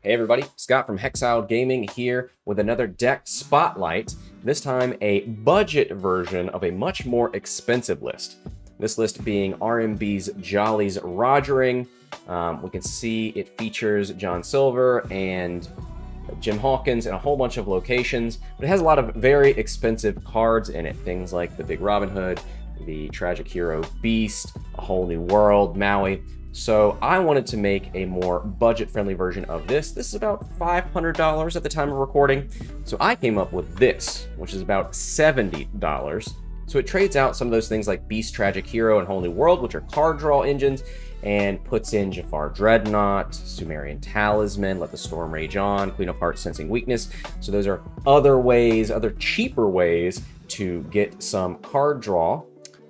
Hey everybody, Scott from Hexiled Gaming here with another deck spotlight, this time a budget version of a much more expensive list. This list being RMB's Jolly's Rogering. We can see it features John Silver and Jim Hawkins in a whole bunch of locations, but it has a lot of very expensive cards in it. Things like the Big Robin Hood, the Tragic Hero Beast, A Whole New World, Maui. So I wanted to make a more budget-friendly version of this. This is about $500 at the time of recording. So I came up with this, which is about $70. So it trades out some of those things like Beast, Tragic Hero, and Whole New World, which are card draw engines, and puts in Jafar Dreadnought, Sumerian Talisman, Let the Storm Rage On, Queen of Hearts Sensing Weakness. So those are other ways, other cheaper ways to get some card draw.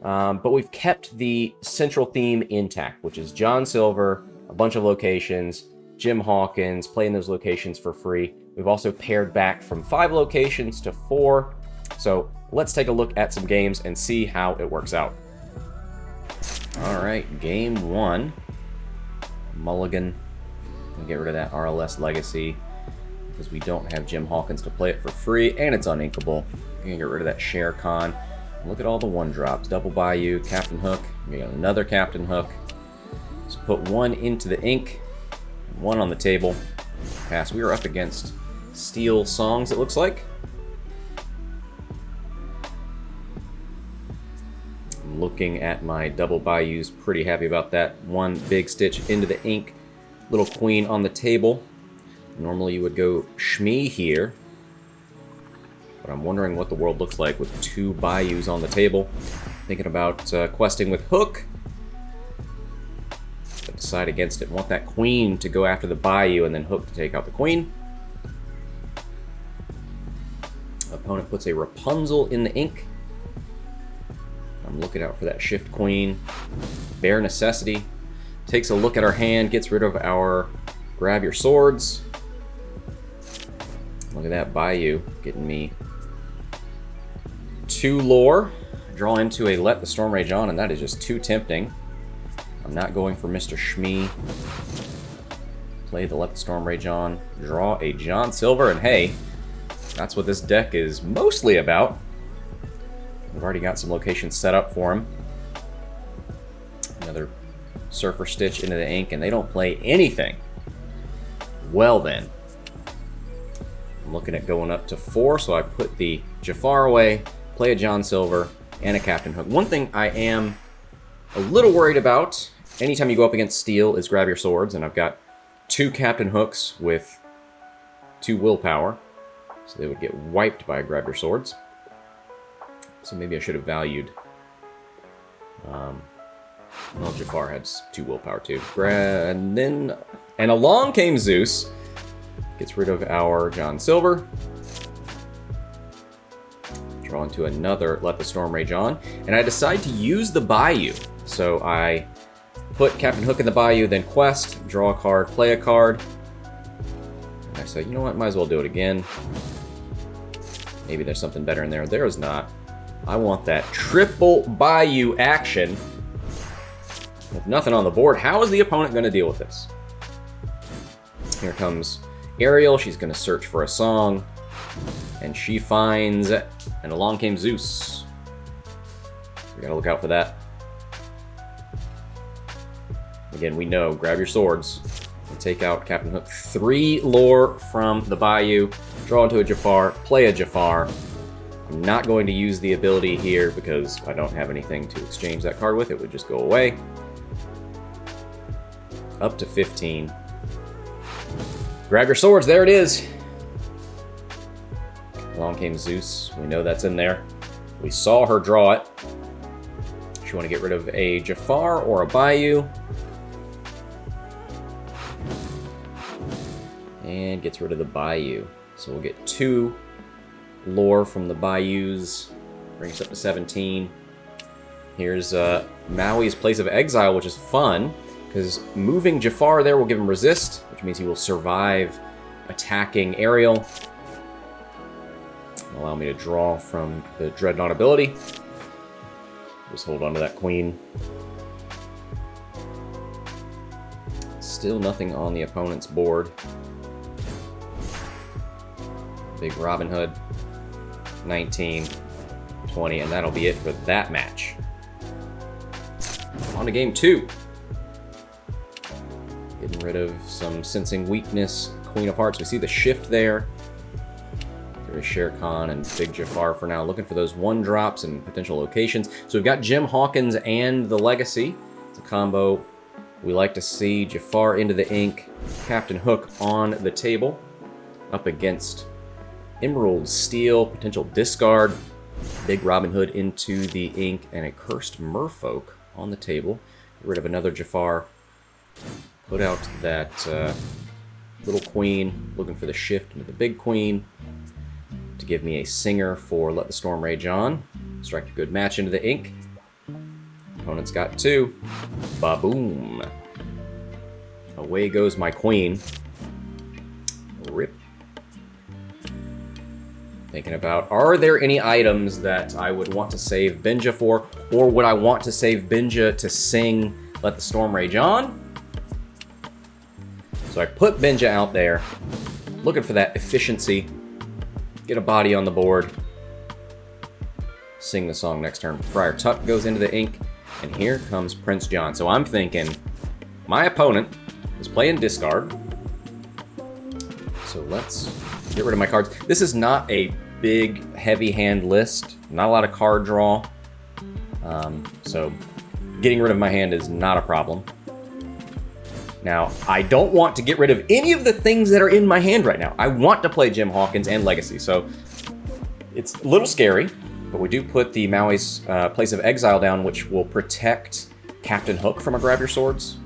But we've kept the central theme intact, which is John Silver, a bunch of locations, Jim Hawkins, playing those locations for free. We've also pared back from 5 locations to 4. So let's take a look at some games and see how it works out. All right, game 1. Mulligan. We'll get rid of that RLS Legacy because we don't have Jim Hawkins to play it for free, and it's uninkable. We're gonna get rid of that Shere Khan. Look at all the 1-drops. Double Bayou, Captain Hook. We got another Captain Hook. Let's put 1 into the ink, 1 on the table. Pass. We are up against Steel Songs, it looks like. I'm looking at my Double Bayous, pretty happy about that. 1 big stitch into the ink. Little Queen on the table. Normally you would go Shmee here, but I'm wondering what the world looks like with 2 Bayous on the table. Thinking about questing with Hook. But decide against it. Want that Queen to go after the Bayou and then Hook to take out the Queen. Opponent puts a Rapunzel in the ink. I'm looking out for that Shift Queen. Bare Necessity. Takes a look at our hand, gets rid of our Grab Your Swords. Look at that Bayou getting me 2 lore, draw into a Let the Storm Rage On, and that is just too tempting. I'm not going for Mr. Shmee. Play the Let the Storm Rage On, draw a John Silver, and hey, that's what this deck is mostly about. We've already got some locations set up for him. Another Surfer Stitch into the ink, and they don't play anything. Well then. I'm looking at going up to 4, so I put the Jafar away, play a John Silver, and a Captain Hook. One thing I am a little worried about anytime you go up against Steel is Grab Your Swords, and I've got 2 Captain Hooks with 2 willpower, so they would get wiped by Grab Your Swords. So maybe I should have valued... well, Jafar has 2 willpower too. And along came Zeus. Gets rid of our John Silver. Draw into another Let the Storm Rage On. And I decide to use the Bayou. So I put Captain Hook in the Bayou, then quest, draw a card, play a card. And I say, you know what, might as well do it again. Maybe there's something better in there. There is not. I want that triple Bayou action. With nothing on the board, how is the opponent going to deal with this? Here comes Ariel. She's going to search for a song. And she finds... And along came Zeus. We gotta look out for that. Again, we know, grab your swords. And take out Captain Hook. 3 lore from the Bayou. Draw into a Jafar. Play a Jafar. I'm not going to use the ability here because I don't have anything to exchange that card with. It would just go away. Up to 15. Grab your swords, there it is. Along came Zeus. We know that's in there. We saw her draw it. She want to get rid of a Jafar or a Bayou. And gets rid of the Bayou. So we'll get 2 lore from the Bayous. Brings us up to 17. Here's Maui's Place of Exile, which is fun. Because moving Jafar there will give him resist, which means he will survive attacking Ariel. Allow me to draw from the Dreadnought ability. Just hold on to that Queen. Still nothing on the opponent's board. Big Robin Hood. 19, 20, and that'll be it for that match. On to game 2. Getting rid of some sensing weakness. Queen of Hearts, we see the shift there. There's Shere Khan and Big Jafar for now, looking for those 1-drops and potential locations. So we've got Jim Hawkins and the Legacy. It's a combo we like to see. Jafar into the ink, Captain Hook on the table, up against Emerald Steel, potential discard. Big Robin Hood into the ink, and a Cursed Merfolk on the table. Get rid of another Jafar. Put out that little queen, looking for the shift into the big queen to give me a singer for Let the Storm Rage On. Strike a good match into the ink. Opponent's got 2. Ba-boom. Away goes my queen. Rip. Thinking about, are there any items that I would want to save Benja for, or would I want to save Benja to sing Let the Storm Rage On? So I put Benja out there, looking for that efficiency, get a body on the board, sing the song next turn. Friar Tuck goes into the ink, and here comes Prince John. So I'm thinking, my opponent is playing discard, so let's get rid of my cards. This is not a big, heavy hand list, not a lot of card draw, so getting rid of my hand is not a problem. Now, I don't want to get rid of any of the things that are in my hand right now. I want to play Jim Hawkins and Legacy, so it's a little scary, but we do put the Maui's Place of Exile down, which will protect Captain Hook from a Grab Your Swords.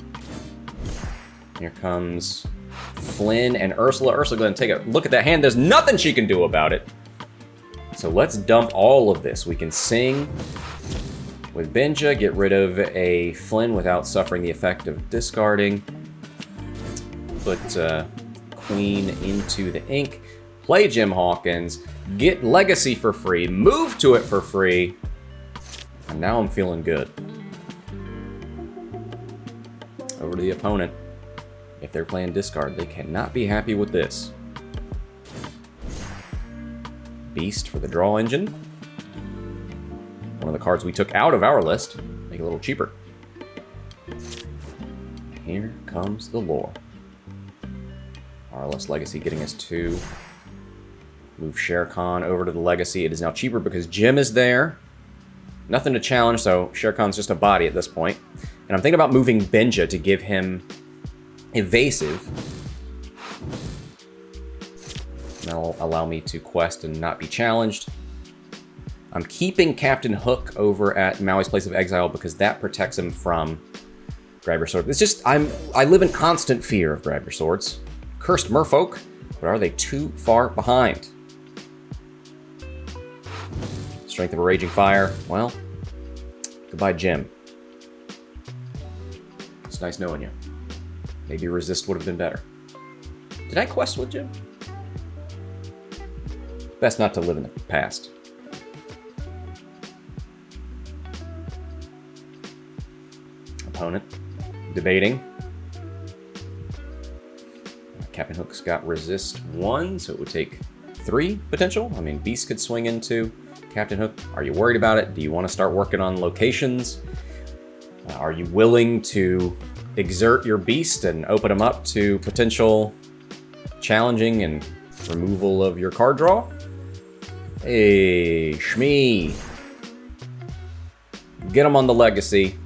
Here comes Flynn and Ursula. Ursula going to take a look at that hand. There's nothing she can do about it. So let's dump all of this. We can sing with Benja, get rid of a Flynn without suffering the effect of discarding. Put Queen into the ink. Play Jim Hawkins. Get Legacy for free. Move to it for free. And now I'm feeling good. Over to the opponent. If they're playing discard, they cannot be happy with this. Beast for the draw engine. One of the cards we took out of our list. Make it a little cheaper. Here comes the lore. RLS Legacy getting us 2. Move Shere Khan over to the Legacy. It is now cheaper because Jim is there. Nothing to challenge, so Shere Khan's just a body at this point. And I'm thinking about moving Benja to give him evasive. That'll allow me to quest and not be challenged. I'm keeping Captain Hook over at Maui's Place of Exile because that protects him from Grab Your Sword. It's just, I live in constant fear of Grab Your Swords. Cursed Merfolk, but are they too far behind? Strength of a Raging Fire. Well, goodbye, Jim. It's nice knowing you. Maybe Resist would have been better. Did I quest with Jim? Best not to live in the past. Opponent debating. Captain Hook's got Resist 1, so it would take 3 potential. I mean, Beast could swing into Captain Hook. Are you worried about it? Do you want to start working on locations? Are you willing to exert your Beast and open them up to potential challenging and removal of your card draw? Hey, Shmee. Get them on the Legacy.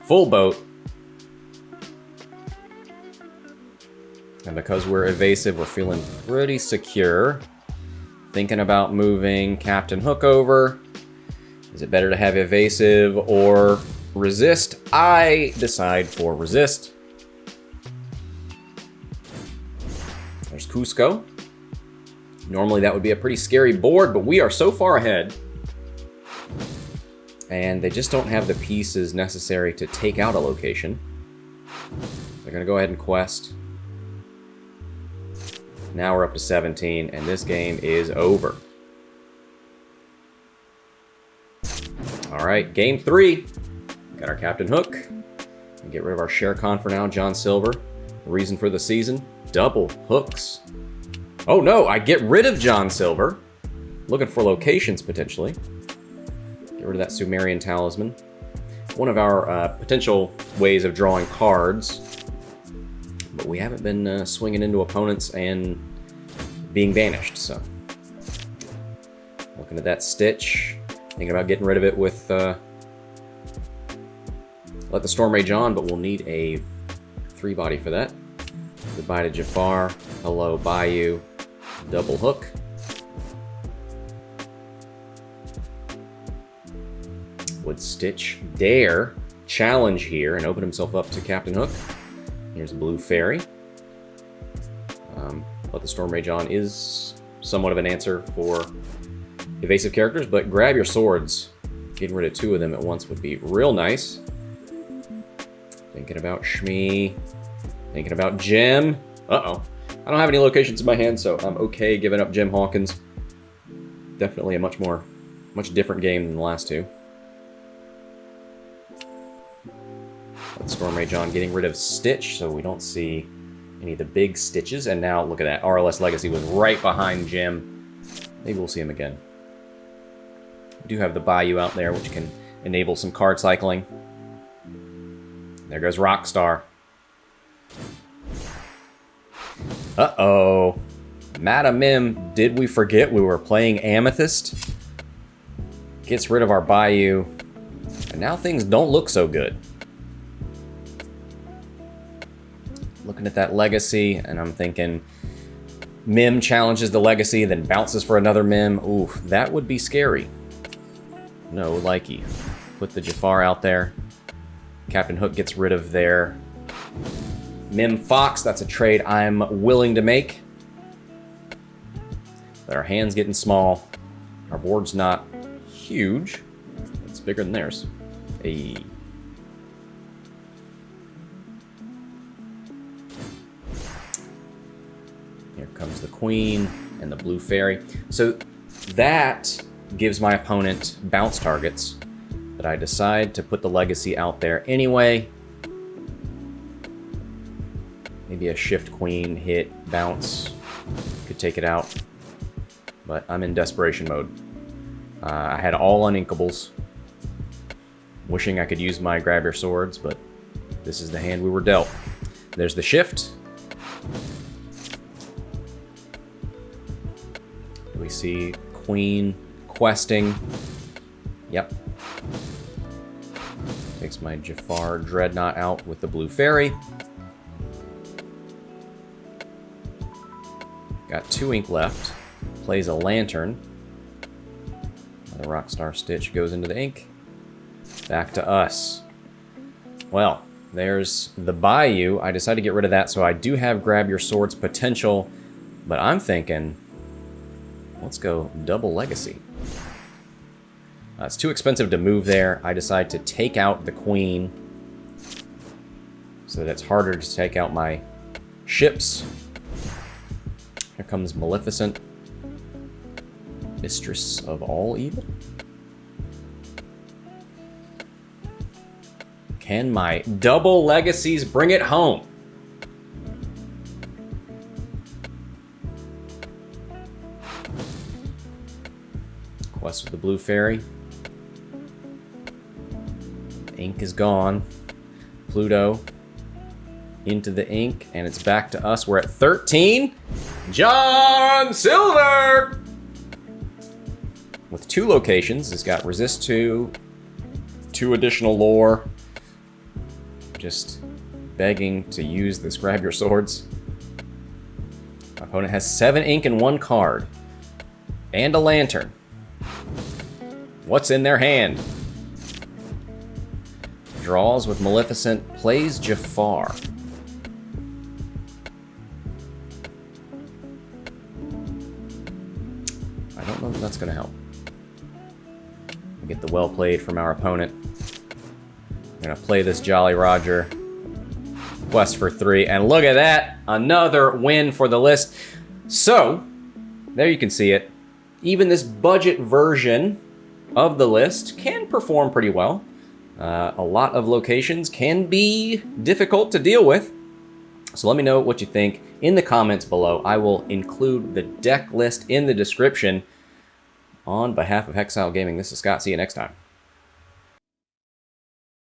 Full boat. And because we're evasive, we're feeling pretty secure. Thinking about moving Captain Hook over. Is it better to have evasive or resist? I decide for resist. There's Cusco. Normally that would be a pretty scary board, but we are so far ahead. And they just don't have the pieces necessary to take out a location. They're going to go ahead and quest. Now we're up to 17, and this game is over. All right, game 3. Got our Captain Hook. And get rid of our Shere Khan for now, John Silver. The reason for the season, double hooks. Oh no, I get rid of John Silver. Looking for locations, potentially. Get rid of that Sumerian Talisman. One of our potential ways of drawing cards. But we haven't been swinging into opponents and being banished, so. Looking at that Stitch. Thinking about getting rid of it with... let the Storm Rage on, but we'll need a 3-body for that. Goodbye to Jafar. Hello, Bayou. Double hook. Would Stitch dare challenge here and open himself up to Captain Hook? Here's a blue fairy. Let the Storm Rage on is somewhat of an answer for evasive characters, but grab your swords. Getting rid of 2 of them at once would be real nice. Thinking about Shmi. Thinking about Jim. Uh-oh. I don't have any locations in my hand, so I'm okay giving up Jim Hawkins. Definitely a much different game than the last 2. Let Storm Rage on, getting rid of Stitch, so we don't see any of the big Stitches. And now, look at that. RLS Legacy was right behind Jim. Maybe we'll see him again. We do have the Bayou out there, which can enable some card cycling. There goes Rockstar. Uh-oh. Madam Mim, did we forget we were playing Amethyst? Gets rid of our Bayou. And now things don't look so good. Looking at that Legacy, and I'm thinking Mim challenges the Legacy, then bounces for another Mim. Ooh, that would be scary. No likey. Put the Jafar out there. Captain Hook gets rid of their Mim Fox. That's a trade I'm willing to make. But our hand's getting small. Our board's not huge. It's bigger than theirs. Hey. Here comes the Queen and the Blue Fairy. So that gives my opponent bounce targets, but I decide to put the Legacy out there anyway. Maybe a Shift Queen hit, bounce, could take it out, but I'm in desperation mode. I had all uninkables. Wishing I could use my Grab Your Swords, but this is the hand we were dealt. There's the Shift. We see Queen questing. Yep. Takes my Jafar Dreadnought out with the Blue Fairy. Got 2 ink left. Plays a Lantern. The Rockstar Stitch goes into the ink. Back to us. Well, there's the Bayou. I decided to get rid of that, so I do have Grab Your Swords potential, but I'm thinking, let's go double Legacy. It's too expensive to move there. I decide to take out the Queen so that it's harder to take out my ships. Here comes Maleficent, Mistress of All Evil. Can my double Legacies bring it home? Quest with the Blue Fairy. Ink is gone. Pluto into the ink, and it's back to us. We're at 13. John Silver! With 2 locations. It's got Resist 2, 2 additional lore. Just begging to use this Grab Your Swords. My opponent has 7 ink and 1 card. And a Lantern. What's in their hand? Draws with Maleficent, plays Jafar. I don't know if that's going to help. We get the well played from our opponent. I'm going to play this Jolly Roger. Quest for 3, and look at that! Another win for the list. So, there you can see it. Even this budget version of the list can perform pretty well. A lot of locations can be difficult to deal with, So let me know what you think in the comments below. I will include the deck list in the description. On behalf of Hexile Gaming, this is Scott. See you next time.